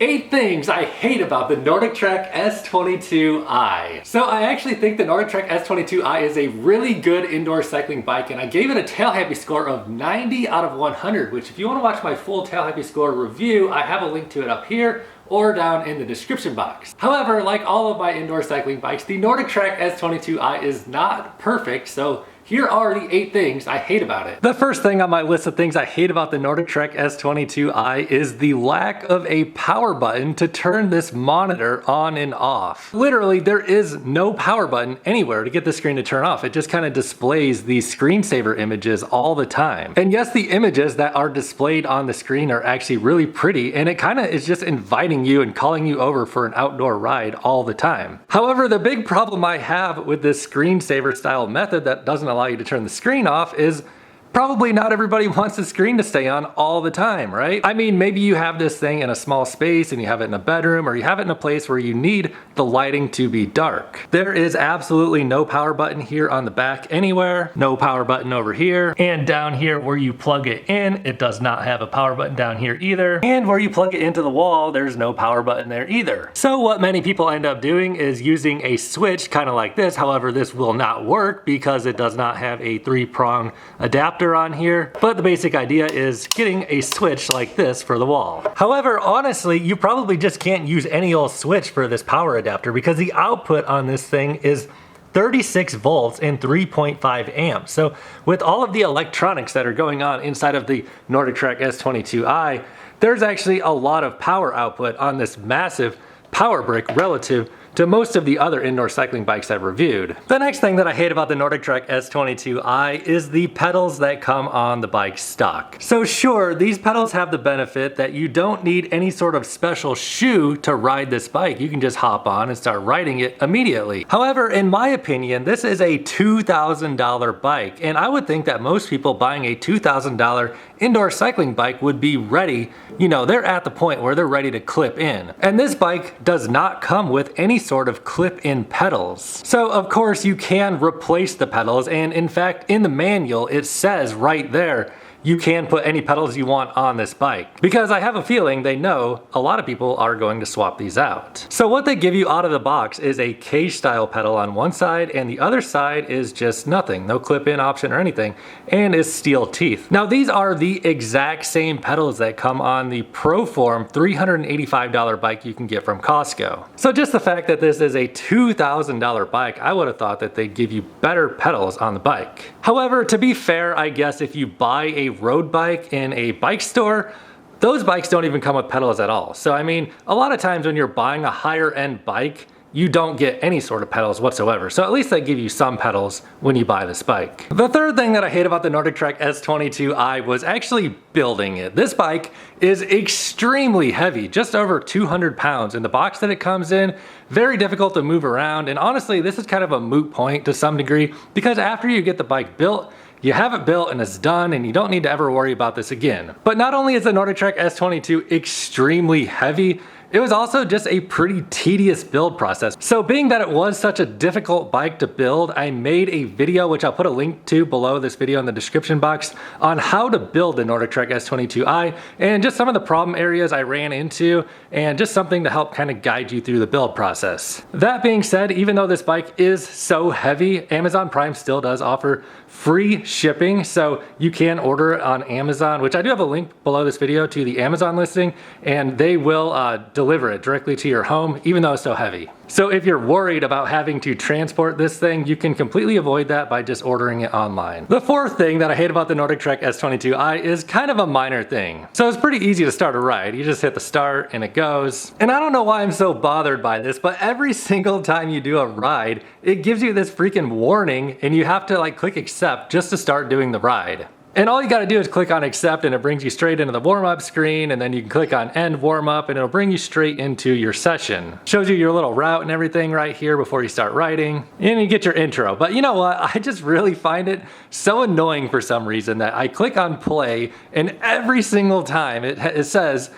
8 things I hate about the NordicTrack S22i. So I actually think the NordicTrack S22i is a really good indoor cycling bike, and I gave it a tail happy score of 90 out of 100, which if you want to watch my full tail happy score review, I have a link to it up here or down in the description box. However, like all of my indoor cycling bikes, the NordicTrack S22i is not perfect, so here are the 8 things I hate about it. The first thing on my list of things I hate about the NordicTrack S22i is the lack of a power button to turn this monitor on and off. Literally, there is no power button anywhere to get the screen to turn off. It just kind of displays these screensaver images all the time. And yes, the images that are displayed on the screen are actually really pretty, and it kind of is just inviting you and calling you over for an outdoor ride all the time. However, the big problem I have with this screensaver style method that doesn't allow you to turn the screen off is probably not everybody wants the screen to stay on all the time, right? I mean, maybe you have this thing in a small space and you have it in a bedroom, or you have it in a place where you need the lighting to be dark. There is absolutely no power button here on the back anywhere, no power button over here, and down here where you plug it in, it does not have a power button down here either, and where you plug it into the wall, there's no power button there either. So what many people end up doing is using a switch kind of like this. However, this will not work because it does not have a 3-prong adapter on here, but the basic idea is getting a switch like this for the wall. However, honestly, you probably just can't use any old switch for this power adapter because the output on this thing is 36 volts and 3.5 amps. So with all of the electronics that are going on inside of the NordicTrack S22i, there's actually a lot of power output on this massive power brick relative to most of the other indoor cycling bikes I've reviewed. The next thing that I hate about the NordicTrack S22i is the pedals that come on the bike stock. So sure, these pedals have the benefit that you don't need any sort of special shoe to ride this bike. You can just hop on and start riding it immediately. However, in my opinion, this is a $2,000 bike, and I would think that most people buying a $2,000 indoor cycling bike would be ready. You know, they're at the point where they're ready to clip in. And this bike does not come with any sort of clip-in pedals. So of course you can replace the pedals, and in fact in the manual it says right there you can put any pedals you want on this bike, because I have a feeling they know a lot of people are going to swap these out. So what they give you out of the box is a cage style pedal on one side, and the other side is just nothing, no clip-in option or anything, and is steel teeth. Now these are the exact same pedals that come on the Proform $385 bike you can get from Costco. So just the fact that this is a $2,000 bike, I would have thought that they'd give you better pedals on the bike. However, to be fair, I guess if you buy a road bike in a bike store, those bikes don't even come with pedals at all. So I mean, a lot of times when you're buying a higher end bike, you don't get any sort of pedals whatsoever. So at least they give you some pedals when you buy this bike. The third thing that I hate about the NordicTrack S22i was actually building it. This bike is extremely heavy, just over 200 pounds, and the box that it comes in, very difficult to move around. And honestly, this is kind of a moot point to some degree, because after you get the bike built, you have it built and it's done, and you don't need to ever worry about this again. But not only is the NordicTrack S22 extremely heavy, it was also just a pretty tedious build process. So being that it was such a difficult bike to build, I made a video, which I'll put a link to below this video in the description box, on how to build the NordicTrack S22i and just some of the problem areas I ran into, and just something to help kind of guide you through the build process. That being said, even though this bike is so heavy, Amazon Prime still does offer free shipping, so you can order it on Amazon, which I do have a link below this video to the Amazon listing, and they will deliver it directly to your home, even though it's so heavy. So if you're worried about having to transport this thing, you can completely avoid that by just ordering it online. The fourth thing that I hate about the NordicTrack S22i is kind of a minor thing. So it's pretty easy to start a ride. You just hit the start and it goes. And I don't know why I'm so bothered by this, but every single time you do a ride, it gives you this freaking warning, and you have to like click accept just to start doing the ride. And all you gotta do is click on accept, and it brings you straight into the warm-up screen, and then you can click on end warm-up and it'll bring you straight into your session. Shows you your little route and everything right here before you start riding, and you get your intro. But you know what, I just really find it so annoying for some reason that I click on play, and every single time it says,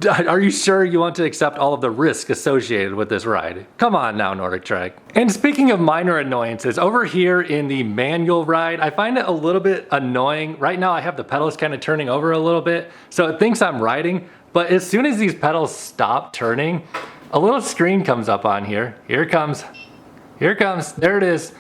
Are you sure you want to accept all of the risk associated with this ride? Come on now, NordicTrack. And speaking of minor annoyances, over here in the manual ride, I find it a little bit annoying. Right now I have the pedals kind of turning over a little bit, so it thinks I'm riding, but as soon as these pedals stop turning, a little screen comes up on here. Here it comes. Here it comes. There it is.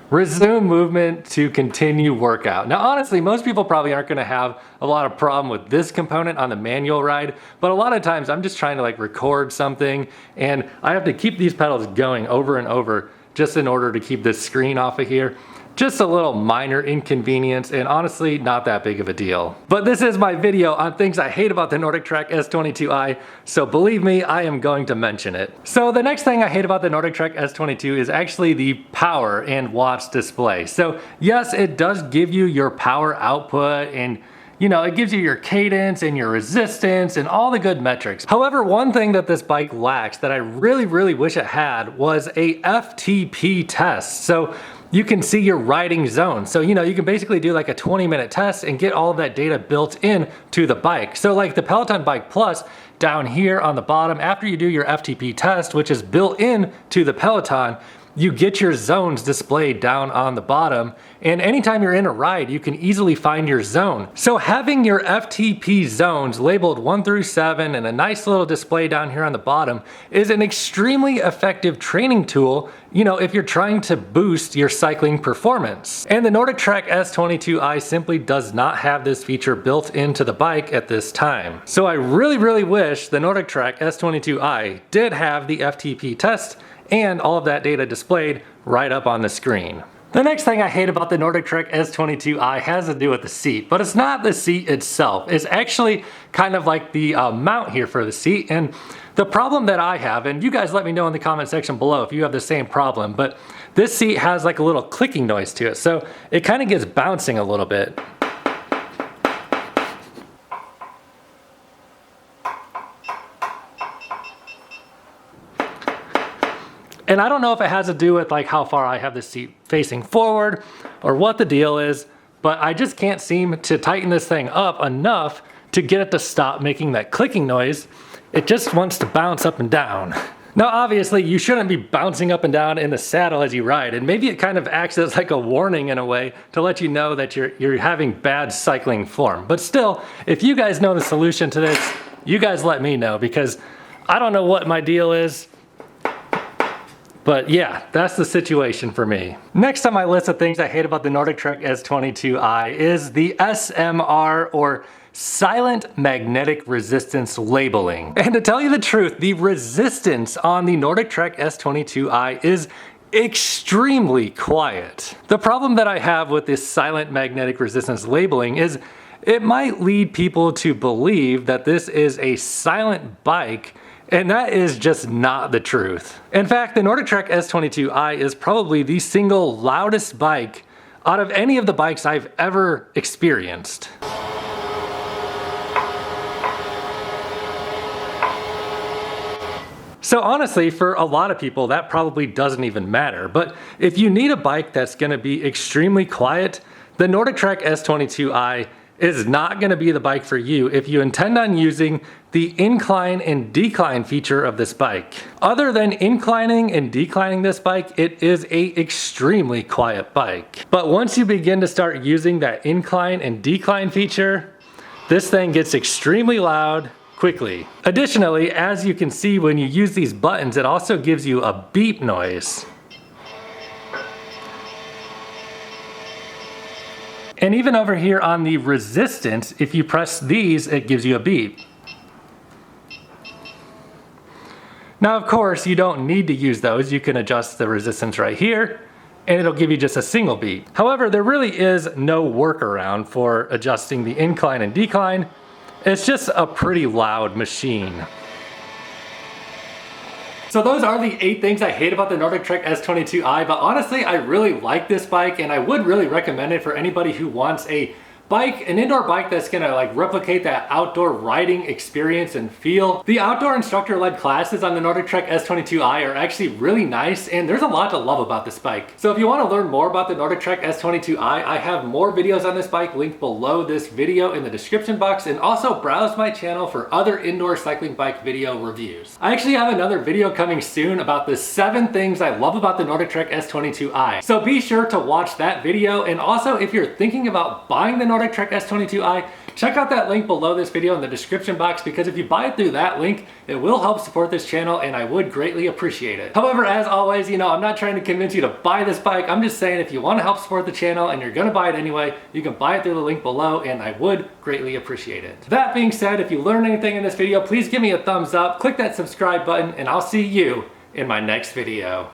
Resume movement to continue workout. Now honestly, most people probably aren't going to have a lot of problem with this component on the manual ride, but a lot of times I'm just trying to like record something and I have to keep these pedals going over and over just in order to keep this screen off of here. Just a little minor inconvenience, and honestly not that big of a deal. But this is my video on things I hate about the NordicTrack S22i, so believe me, I am going to mention it. So the next thing I hate about the NordicTrack S22 is actually the power and watts display. So yes, it does give you your power output, and you know, it gives you your cadence and your resistance and all the good metrics. However, one thing that this bike lacks that I really wish it had was a FTP test. So you can see your riding zone. So, you know, you can basically do like a 20-minute test and get all of that data built in to the bike. So like the Peloton Bike Plus down here on the bottom, after you do your FTP test, which is built in to the Peloton, you get your zones displayed down on the bottom, and anytime you're in a ride, you can easily find your zone. So having your FTP zones labeled 1 through 7 and a nice little display down here on the bottom is an extremely effective training tool, you know, if you're trying to boost your cycling performance. And the NordicTrack S22i simply does not have this feature built into the bike at this time. So I really wish the NordicTrack S22i did have the FTP test and all of that data displayed right up on the screen. The next thing I hate about the NordicTrack S22i has to do with the seat, but it's not the seat itself. It's actually kind of like the mount here for the seat. And the problem that I have, and you guys let me know in the comment section below if you have the same problem, but this seat has like a little clicking noise to it. So it kind of gets bouncing a little bit. And I don't know if it has to do with like how far I have the seat facing forward or what the deal is, but I just can't seem to tighten this thing up enough to get it to stop making that clicking noise. It just wants to bounce up and down. Now obviously you shouldn't be bouncing up and down in the saddle as you ride, and maybe it kind of acts as like a warning in a way to let you know that you're having bad cycling form. But still, if you guys know the solution to this, you guys let me know, because I don't know what my deal is. But yeah, that's the situation for me. Next on my list of things I hate about the NordicTrack S22i is the SMR, or Silent Magnetic Resistance labeling. And to tell you the truth, the resistance on the NordicTrack S22i is extremely quiet. The problem that I have with this Silent Magnetic Resistance labeling is it might lead people to believe that this is a silent bike, and that is just not the truth. In fact, the NordicTrack S22i is probably the single loudest bike out of any of the bikes I've ever experienced. So honestly, for a lot of people, that probably doesn't even matter. But if you need a bike that's gonna be extremely quiet, the NordicTrack S22i is not going to be the bike for you if you intend on using the incline and decline feature of this bike. Other than inclining and declining this bike, it is a extremely quiet bike. But once you begin to start using that incline and decline feature, this thing gets extremely loud quickly. Additionally, as you can see when you use these buttons, it also gives you a beep noise. And even over here on the resistance, if you press these, it gives you a beep. Now, of course, you don't need to use those. You can adjust the resistance right here, and it'll give you just a single beep. However, there really is no workaround for adjusting the incline and decline. It's just a pretty loud machine. So those are the 8 things I hate about the NordicTrack S22i, but honestly, I really like this bike, and I would really recommend it for anybody who wants a bike, an indoor bike that's gonna like replicate that outdoor riding experience and feel. The outdoor instructor-led classes on the NordicTrack S22i are actually really nice, and there's a lot to love about this bike. So if you want to learn more about the NordicTrack S22i, I have more videos on this bike linked below this video in the description box, and also browse my channel for other indoor cycling bike video reviews. I actually have another video coming soon about the 7 things I love about the NordicTrack S22i. So be sure to watch that video, and also if you're thinking about buying the NordicTrack S22i, check out that link below this video in the description box, because if you buy it through that link, it will help support this channel and I would greatly appreciate it. However, as always, you know, I'm not trying to convince you to buy this bike. I'm just saying if you want to help support the channel and you're going to buy it anyway, you can buy it through the link below and I would greatly appreciate it. That being said, if you learned anything in this video, please give me a thumbs up, click that subscribe button, and I'll see you in my next video.